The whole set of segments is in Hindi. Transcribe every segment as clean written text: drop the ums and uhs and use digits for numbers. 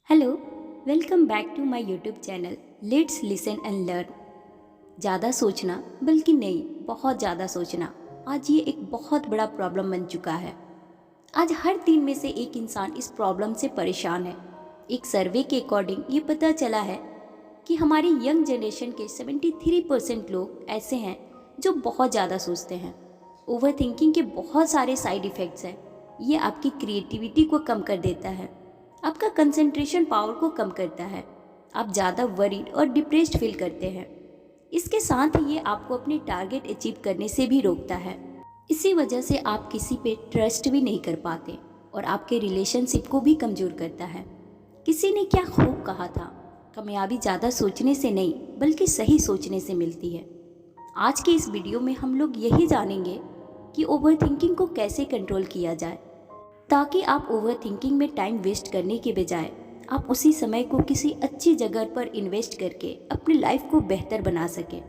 Hello, welcome back to my YouTube channel let's listen and learn. ज़्यादा सोचना बल्कि नहीं, बहुत ज़्यादा सोचना आज ये एक बहुत बड़ा प्रॉब्लम बन चुका है। आज हर 3 में से एक इंसान इस प्रॉब्लम से परेशान है। एक सर्वे के अकॉर्डिंग ये पता चला है कि हमारी यंग जनरेशन के 73% लोग ऐसे हैं जो बहुत ज़्यादा सोचते हैं। ओवर थिंकिंग के बहुत सारे साइड इफ़ेक्ट्स हैं। ये आपकी क्रिएटिविटी को कम कर देता है, आपका कंसंट्रेशन पावर को कम करता है, आप ज़्यादा वरीड और डिप्रेस्ड फील करते हैं। इसके साथ ही ये आपको अपने टारगेट अचीव करने से भी रोकता है। इसी वजह से आप किसी पे ट्रस्ट भी नहीं कर पाते और आपके रिलेशनशिप को भी कमज़ोर करता है। किसी ने क्या खूब कहा था, कामयाबी ज़्यादा सोचने से नहीं बल्कि सही सोचने से मिलती है। आज के इस वीडियो में हम लोग यही जानेंगे कि ओवर थिंकिंग को कैसे कंट्रोल किया जाए, ताकि आप ओवर थिंकिंग में टाइम वेस्ट करने के बजाय आप उसी समय को किसी अच्छी जगह पर इन्वेस्ट करके अपनी लाइफ को बेहतर बना सकें।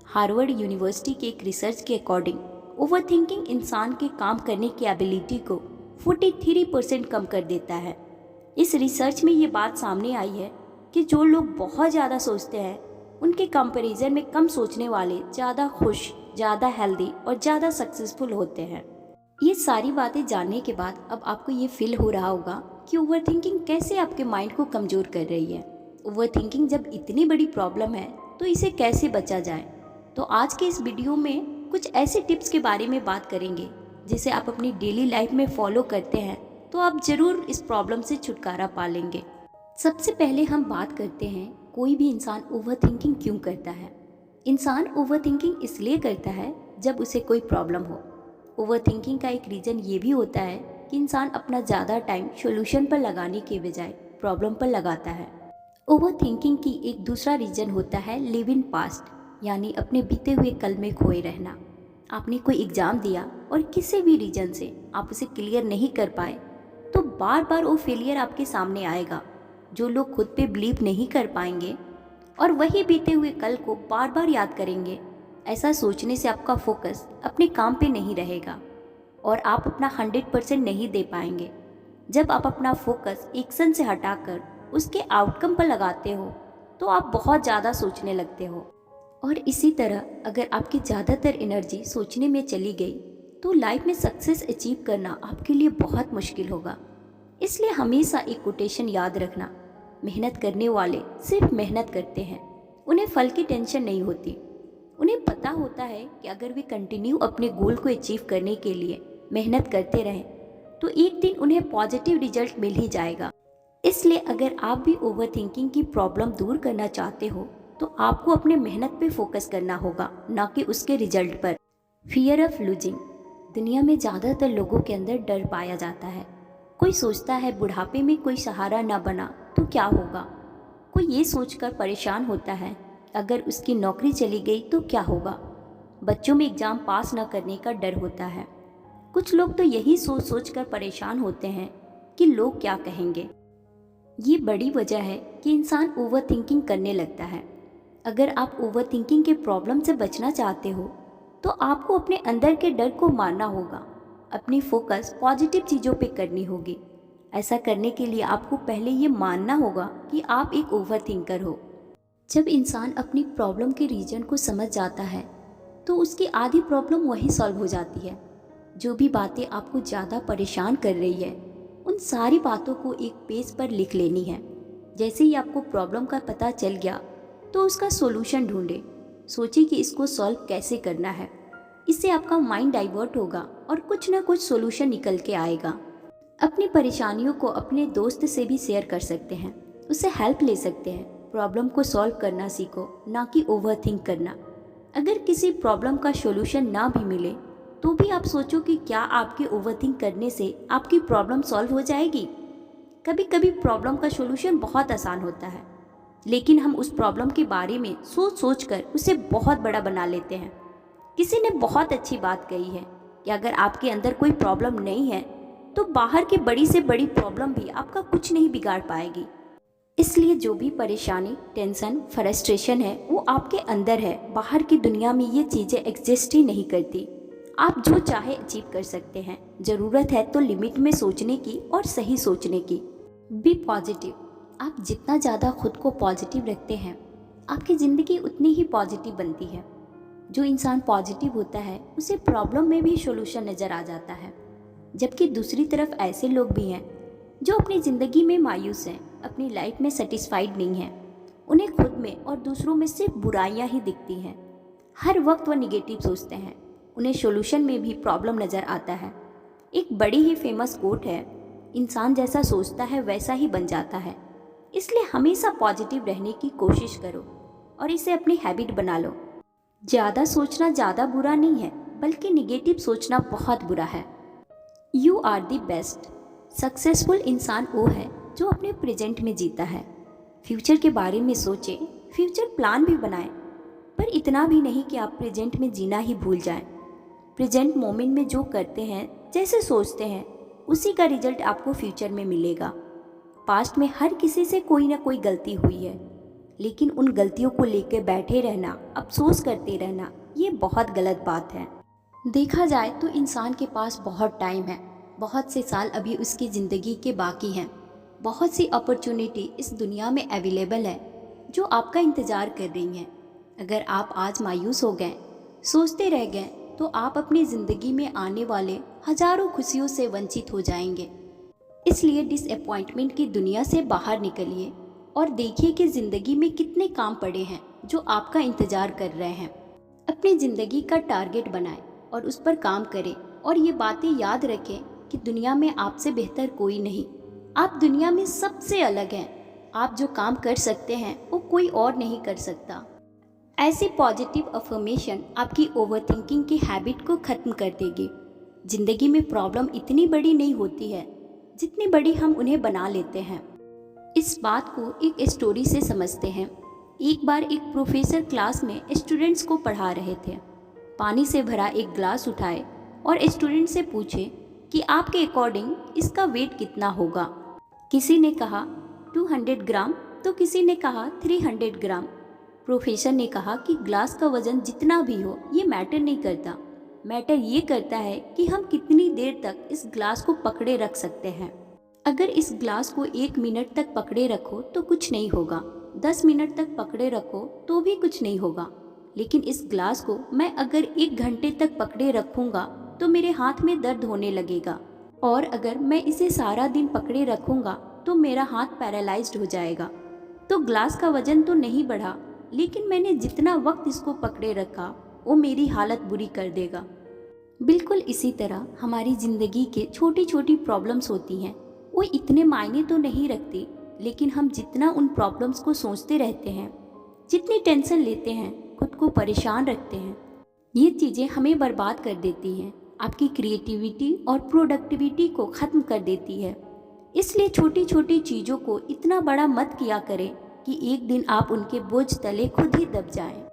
हार्वर्ड यूनिवर्सिटी के एक रिसर्च के अकॉर्डिंग ओवर थिंकिंग इंसान के काम करने की एबिलिटी को 43% कम कर देता है। इस रिसर्च में ये बात सामने आई है कि जो लोग बहुत ज़्यादा सोचते हैं उनके कंपैरिजन में कम सोचने वाले ज़्यादा खुश, ज़्यादा हेल्दी और ज़्यादा सक्सेसफुल होते हैं। ये सारी बातें जानने के बाद अब आपको ये फील हो रहा होगा कि ओवर थिंकिंग कैसे आपके माइंड को कमज़ोर कर रही है। ओवर थिंकिंग जब इतनी बड़ी प्रॉब्लम है तो इसे कैसे बचा जाए। तो आज के इस वीडियो में कुछ ऐसे टिप्स के बारे में बात करेंगे जिसे आप अपनी डेली लाइफ में फॉलो करते हैं तो आप ज़रूर इस प्रॉब्लम से छुटकारा पा लेंगे। सबसे पहले हम बात करते हैं कोई भी इंसान ओवर थिंकिंग क्यों करता है। इंसान ओवर थिंकिंग इसलिए करता है जब उसे कोई प्रॉब्लम हो। ओवर थिंकिंग का एक रीज़न ये भी होता है कि इंसान अपना ज़्यादा टाइम सॉल्यूशन पर लगाने के बजाय प्रॉब्लम पर लगाता है। ओवर थिंकिंग की एक दूसरा रीज़न होता है लिव इन पास्ट, यानी अपने बीते हुए कल में खोए रहना। आपने कोई एग्ज़ाम दिया और किसी भी रीज़न से आप उसे क्लियर नहीं कर पाए तो बार बार वो फेलियर आपके सामने आएगा। जो लोग खुद पे बिलीव नहीं कर पाएंगे और वही बीते हुए कल को बार बार याद करेंगे, ऐसा सोचने से आपका फोकस अपने काम पे नहीं रहेगा और आप अपना 100% नहीं दे पाएंगे। जब आप अपना फोकस एक्शन से हटाकर उसके आउटकम पर लगाते हो तो आप बहुत ज़्यादा सोचने लगते हो। और इसी तरह अगर आपकी ज़्यादातर एनर्जी सोचने में चली गई तो लाइफ में सक्सेस अचीव करना आपके लिए बहुत मुश्किल होगा। इसलिए हमेशा एक कोटेशन याद रखना, मेहनत करने वाले सिर्फ मेहनत करते हैं, उन्हें फल की टेंशन नहीं होती। उन्हें पता होता है कि अगर वे कंटिन्यू अपने गोल को अचीव करने के लिए मेहनत करते रहें तो एक दिन उन्हें पॉजिटिव रिजल्ट मिल ही जाएगा। इसलिए अगर आप भी ओवर थिंकिंग की प्रॉब्लम दूर करना चाहते हो तो आपको अपने मेहनत पे फोकस करना होगा, ना कि उसके रिजल्ट पर। Fear of losing. दुनिया में ज़्यादातर लोगों के अंदर डर पाया जाता है। कोई सोचता है बुढ़ापे में कोई सहारा ना बना तो क्या होगा। कोई ये सोचकर परेशान होता है अगर उसकी नौकरी चली गई तो क्या होगा। बच्चों में एग्ज़ाम पास न करने का डर होता है। कुछ लोग तो यही सोच सोच कर परेशान होते हैं कि लोग क्या कहेंगे। ये बड़ी वजह है कि इंसान ओवर थिंकिंग करने लगता है। अगर आप ओवर थिंकिंग के प्रॉब्लम से बचना चाहते हो तो आपको अपने अंदर के डर को मारना होगा, अपनी फोकस पॉजिटिव चीज़ों पे करनी होगी। ऐसा करने के लिए आपको पहले ये मानना होगा कि आप एक ओवर थिंकर हो। जब इंसान अपनी प्रॉब्लम के रीजन को समझ जाता है तो उसकी आधी प्रॉब्लम वही सॉल्व हो जाती है। जो भी बातें आपको ज़्यादा परेशान कर रही है उन सारी बातों को एक पेज पर लिख लेनी है। जैसे ही आपको प्रॉब्लम का पता चल गया तो उसका सॉल्यूशन ढूंढे। सोचिए कि इसको सॉल्व कैसे करना है। इससे आपका माइंड डाइवर्ट होगा और कुछ ना कुछ सॉल्यूशन निकल के आएगा। अपनी परेशानियों को अपने दोस्त से भी शेयर कर सकते हैं, उससे हेल्प ले सकते हैं। प्रॉब्लम को सॉल्व करना सीखो, ना कि ओवर थिंक करना। अगर किसी प्रॉब्लम का सॉल्यूशन ना भी मिले तो भी आप सोचो कि क्या आपके ओवर थिंक करने से आपकी प्रॉब्लम सॉल्व हो जाएगी। कभी कभी प्रॉब्लम का सॉल्यूशन बहुत आसान होता है, लेकिन हम उस प्रॉब्लम के बारे में सोच सोच कर उसे बहुत बड़ा बना लेते हैं। किसी ने बहुत अच्छी बात कही है कि अगर आपके अंदर कोई प्रॉब्लम नहीं है तो बाहर की बड़ी से बड़ी प्रॉब्लम भी आपका कुछ नहीं बिगाड़ पाएगी। इसलिए जो भी परेशानी, टेंशन, फ्रस्ट्रेशन है वो आपके अंदर है। बाहर की दुनिया में ये चीज़ें एग्जिस्ट ही नहीं करती। आप जो चाहे अचीव कर सकते हैं। ज़रूरत है तो लिमिट में सोचने की और सही सोचने की। Be positive. आप जितना ज़्यादा खुद को पॉजिटिव रखते हैं, आपकी ज़िंदगी उतनी ही पॉजिटिव बनती है। जो इंसान पॉजिटिव होता है उसे प्रॉब्लम में भी सॉल्यूशन नज़र आ जाता है, जबकि दूसरी तरफ ऐसे लोग भी हैं जो अपनी ज़िंदगी में मायूस हैं, अपनी लाइफ में सेटिस्फाइड नहीं हैं। उन्हें खुद में और दूसरों में सिर्फ बुराइयां ही दिखती हैं। हर वक्त वो निगेटिव सोचते हैं, उन्हें सॉल्यूशन में भी प्रॉब्लम नज़र आता है। एक बड़ी ही फेमस कोट है, इंसान जैसा सोचता है वैसा ही बन जाता है। इसलिए हमेशा पॉजिटिव रहने की कोशिश करो और इसे अपनी हैबिट बना लो। ज़्यादा सोचना ज़्यादा बुरा नहीं है, बल्कि निगेटिव सोचना बहुत बुरा है। You are the best. Successful इंसान वो है जो अपने प्रेजेंट में जीता है। फ्यूचर के बारे में सोचें, फ्यूचर प्लान भी बनाएं, पर इतना भी नहीं कि आप प्रेजेंट में जीना ही भूल जाएं। प्रेजेंट मोमेंट में जो करते हैं, जैसे सोचते हैं, उसी का रिजल्ट आपको फ्यूचर में मिलेगा। पास्ट में हर किसी से कोई ना कोई गलती हुई है, लेकिन उन गलतियों को लेकर बैठे रहना, अफसोस करते रहना, ये बहुत गलत बात है। देखा जाए तो इंसान के पास बहुत टाइम है, बहुत से साल अभी उसकी ज़िंदगी के बाकी हैं। बहुत सी अपॉर्चुनिटी इस दुनिया में अवेलेबल है जो आपका इंतज़ार कर रही हैं। अगर आप आज मायूस हो गए, सोचते रह गए, तो आप अपनी ज़िंदगी में आने वाले हज़ारों खुशियों से वंचित हो जाएंगे। इसलिए डिसअपॉइंटमेंट की दुनिया से बाहर निकलिए और देखिए कि ज़िंदगी में कितने काम पड़े हैं जो आपका इंतज़ार कर रहे हैं। अपनी ज़िंदगी का टारगेट बनाएं और उस पर काम करें, और ये बातें याद रखें कि दुनिया में आपसे बेहतर कोई नहीं। आप दुनिया में सबसे अलग हैं। आप जो काम कर सकते हैं वो कोई और नहीं कर सकता। ऐसी पॉजिटिव अफर्मेशन आपकी ओवरथिंकिंग की हैबिट को ख़त्म कर देगी। ज़िंदगी में प्रॉब्लम इतनी बड़ी नहीं होती है जितनी बड़ी हम उन्हें बना लेते हैं। इस बात को एक स्टोरी से समझते हैं। एक बार एक प्रोफेसर क्लास में स्टूडेंट्स को पढ़ा रहे थे। पानी से भरा एक ग्लास उठाए और स्टूडेंट से पूछे कि आपके अकॉर्डिंग इसका वेट कितना होगा। किसी ने कहा 200 ग्राम, तो किसी ने कहा 300 ग्राम। प्रोफेसर ने कहा कि ग्लास का वजन जितना भी हो ये मैटर नहीं करता, मैटर ये करता है कि हम कितनी देर तक इस ग्लास को पकड़े रख सकते हैं। अगर इस ग्लास को 1 मिनट तक पकड़े रखो तो कुछ नहीं होगा, 10 मिनट तक पकड़े रखो तो भी कुछ नहीं होगा, लेकिन इस ग्लास को मैं अगर 1 घंटे तक पकड़े रखूँगा तो मेरे हाथ में दर्द होने लगेगा, और अगर मैं इसे सारा दिन पकड़े रखूँगा तो मेरा हाथ पैरालाइज्ड हो जाएगा। तो ग्लास का वजन तो नहीं बढ़ा, लेकिन मैंने जितना वक्त इसको पकड़े रखा वो मेरी हालत बुरी कर देगा। बिल्कुल इसी तरह हमारी ज़िंदगी के छोटी छोटी प्रॉब्लम्स होती हैं। वो इतने मायने तो नहीं रखती, लेकिन हम जितना उन प्रॉब्लम्स को सोचते रहते हैं, जितनी टेंशन लेते हैं, खुद को परेशान रखते हैं, ये चीज़ें हमें बर्बाद कर देती हैं, आपकी क्रिएटिविटी और प्रोडक्टिविटी को ख़त्म कर देती है। इसलिए छोटी छोटी चीज़ों को इतना बड़ा मत किया करें कि एक दिन आप उनके बोझ तले खुद ही दब जाएं।